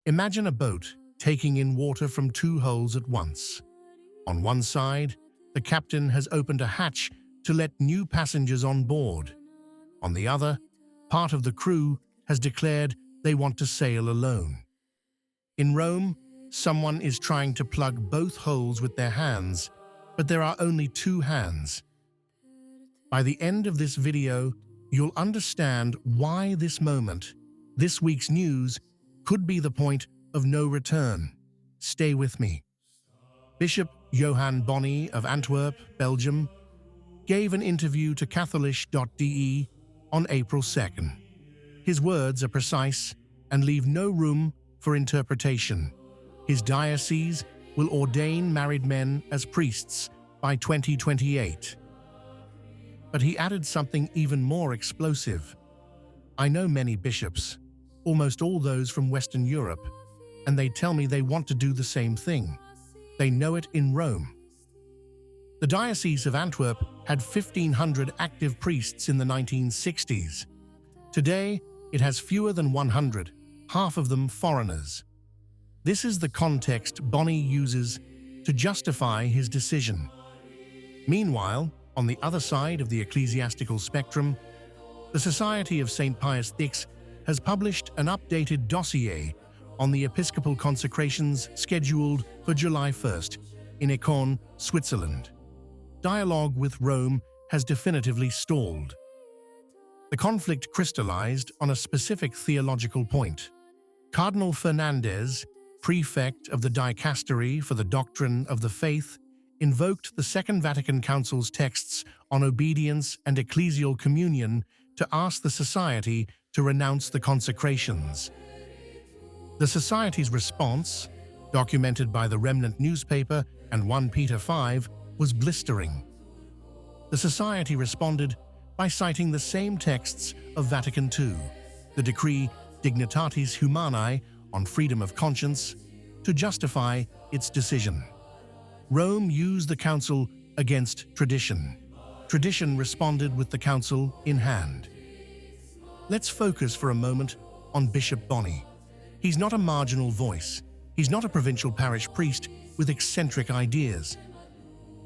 Imagine a boat taking in water from two holes at once. On one side, the captain has opened a hatch to let new passengers on board. On the other, part of the crew has declared they want to sail alone. In Rome, someone is trying to plug both holes with their hands, but there are only two hands. By the end of this video, you'll understand why this moment, this week's news, could be the point of no return. Stay with me. Bishop Johann Bonny of Antwerp, Belgium, gave an interview to Catholic.de on April 2nd. His words are precise and leave no room for interpretation. His diocese will ordain married men as priests by 2028. But he added something even more explosive. I know many bishops, almost all those from Western Europe, and they tell me they want to do the same thing. They know it in Rome. The Diocese of Antwerp had 1,500 active priests in the 1960s. Today, it has fewer than 100, half of them foreigners. This is the context Bonny uses to justify his decision. Meanwhile, on the other side of the ecclesiastical spectrum, the Society of St. Pius X has published an updated dossier on the episcopal consecrations scheduled for July 1st in Écon, Switzerland. Dialogue with Rome has definitively stalled. The conflict crystallized on a specific theological point. Cardinal Fernandez, prefect of the Dicastery for the Doctrine of the Faith, invoked the Second Vatican Council's texts on obedience and ecclesial communion to ask the Society to renounce the consecrations. The Society's response, documented by the Remnant newspaper and 1 Peter 5, was blistering. The Society responded by citing the same texts of Vatican II, the decree Dignitatis Humanae on freedom of conscience, to justify its decision. Rome used the council against tradition. Tradition responded with the council in hand. Let's focus for a moment on Bishop Bonny. He's not a marginal voice. He's not a provincial parish priest with eccentric ideas.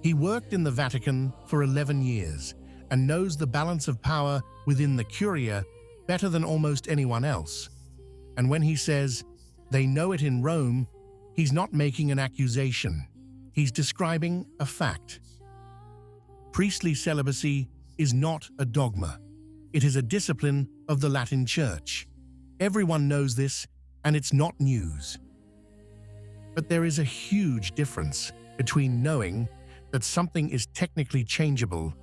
He worked in the Vatican for 11 years and knows the balance of power within the Curia better than almost anyone else. And when he says, "They know it in Rome," he's not making an accusation. He's describing a fact. Priestly celibacy is not a dogma. It is a discipline of the Latin Church. Everyone knows this, and it's not news. But there is a huge difference between knowing that something is technically changeable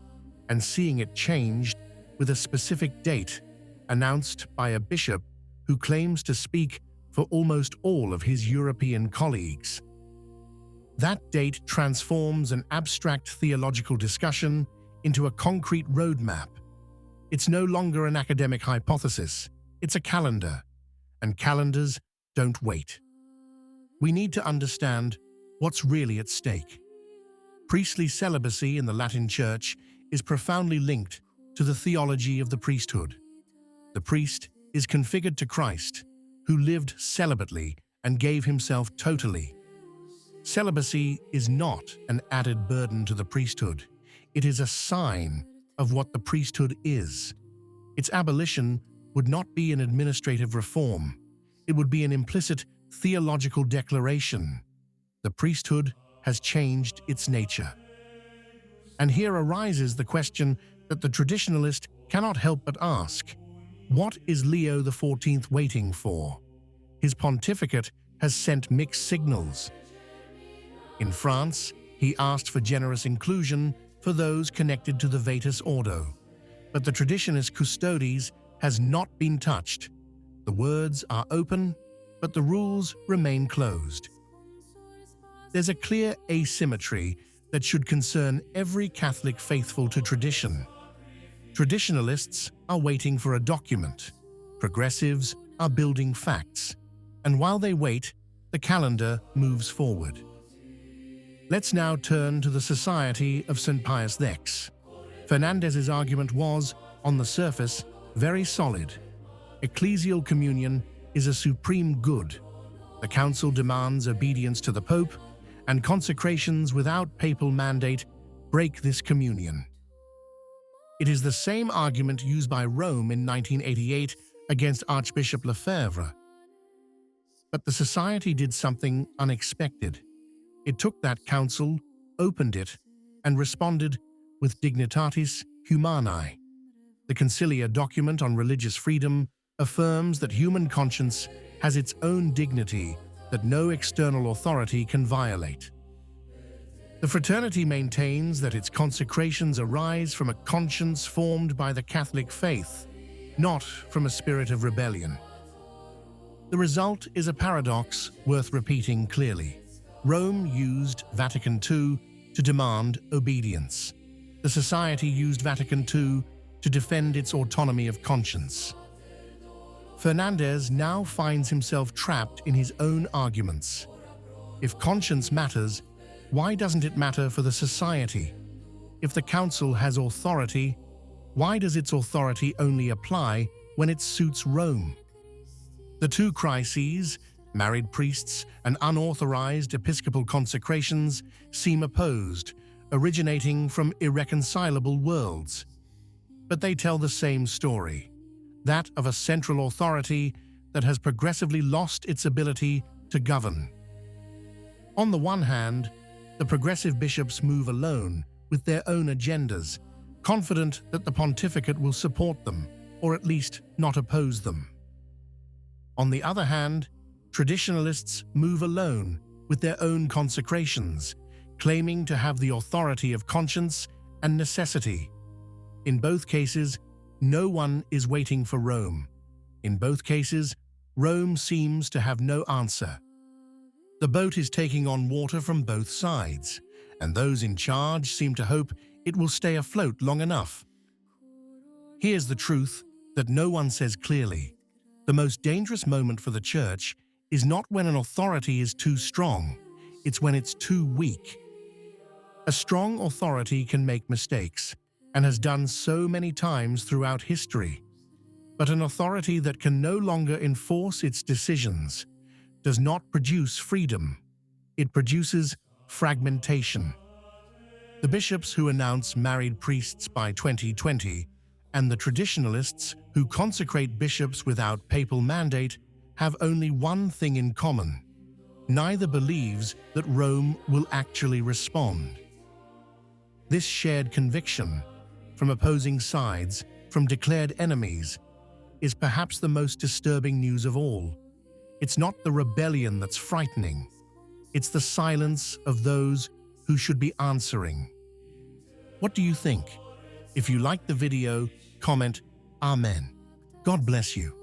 and seeing it changed with a specific date announced by a bishop who claims to speak for almost all of his European colleagues. That date transforms an abstract theological discussion into a concrete roadmap. It's no longer an academic hypothesis, it's a calendar, and calendars don't wait. We need to understand what's really at stake. Priestly celibacy in the Latin Church is profoundly linked to the theology of the priesthood. The priest is configured to Christ, who lived celibately and gave himself totally. Celibacy is not an added burden to the priesthood. It is a sign of what the priesthood is. Its abolition would not be an administrative reform. It would be an implicit theological declaration. The priesthood has changed its nature. And here arises the question that the traditionalist cannot help but ask: what is Leo XIV waiting for? His pontificate has sent mixed signals. In France, he asked for generous inclusion for those connected to the Vetus Ordo, but the Traditionalist Custodes has not been touched. The words are open, but the rules remain closed. There's a clear asymmetry that should concern every Catholic faithful to tradition. Traditionalists are waiting for a document. Progressives are building facts. And while they wait, the calendar moves forward. Let's now turn to the Society of St. Pius X. Fernandez's argument was, on the surface, very solid. Ecclesial communion is a supreme good. The council demands obedience to the Pope, and consecrations without papal mandate break this communion. It is the same argument used by Rome in 1988 against Archbishop Lefebvre. But the Society did something unexpected. It took that council, opened it, and responded with Dignitatis Humanae. The Conciliar document on religious freedom affirms that human conscience has its own dignity that no external authority can violate. The fraternity maintains that its consecrations arise from a conscience formed by the Catholic faith, not from a spirit of rebellion. The result is a paradox worth repeating clearly. Rome used Vatican II to demand obedience. The Society used Vatican II to defend its autonomy of conscience. Fernandez now finds himself trapped in his own arguments. If conscience matters, why doesn't it matter for the Society? If the Council has authority, why does its authority only apply when it suits Rome? The two crises, married priests and unauthorized episcopal consecrations, seem opposed, originating from irreconcilable worlds. But they tell the same story, that of a central authority that has progressively lost its ability to govern. On the one hand, the progressive bishops move alone with their own agendas, confident that the pontificate will support them, or at least not oppose them. On the other hand, traditionalists move alone with their own consecrations, claiming to have the authority of conscience and necessity. In both cases, no one is waiting for Rome. In both cases, Rome seems to have no answer. The boat is taking on water from both sides, and those in charge seem to hope it will stay afloat long enough. Here's the truth that no one says clearly. The most dangerous moment for the Church is not when an authority is too strong, it's when it's too weak. A strong authority can make mistakes, and has done so many times throughout history. But an authority that can no longer enforce its decisions does not produce freedom. It produces fragmentation. The bishops who announce married priests by 2020 and the traditionalists who consecrate bishops without papal mandate have only one thing in common. Neither believes that Rome will actually respond. This shared conviction, from opposing sides, from declared enemies, is perhaps the most disturbing news of all. It's not the rebellion that's frightening. It's the silence of those who should be answering. What do you think? If you liked the video, comment Amen. God bless you.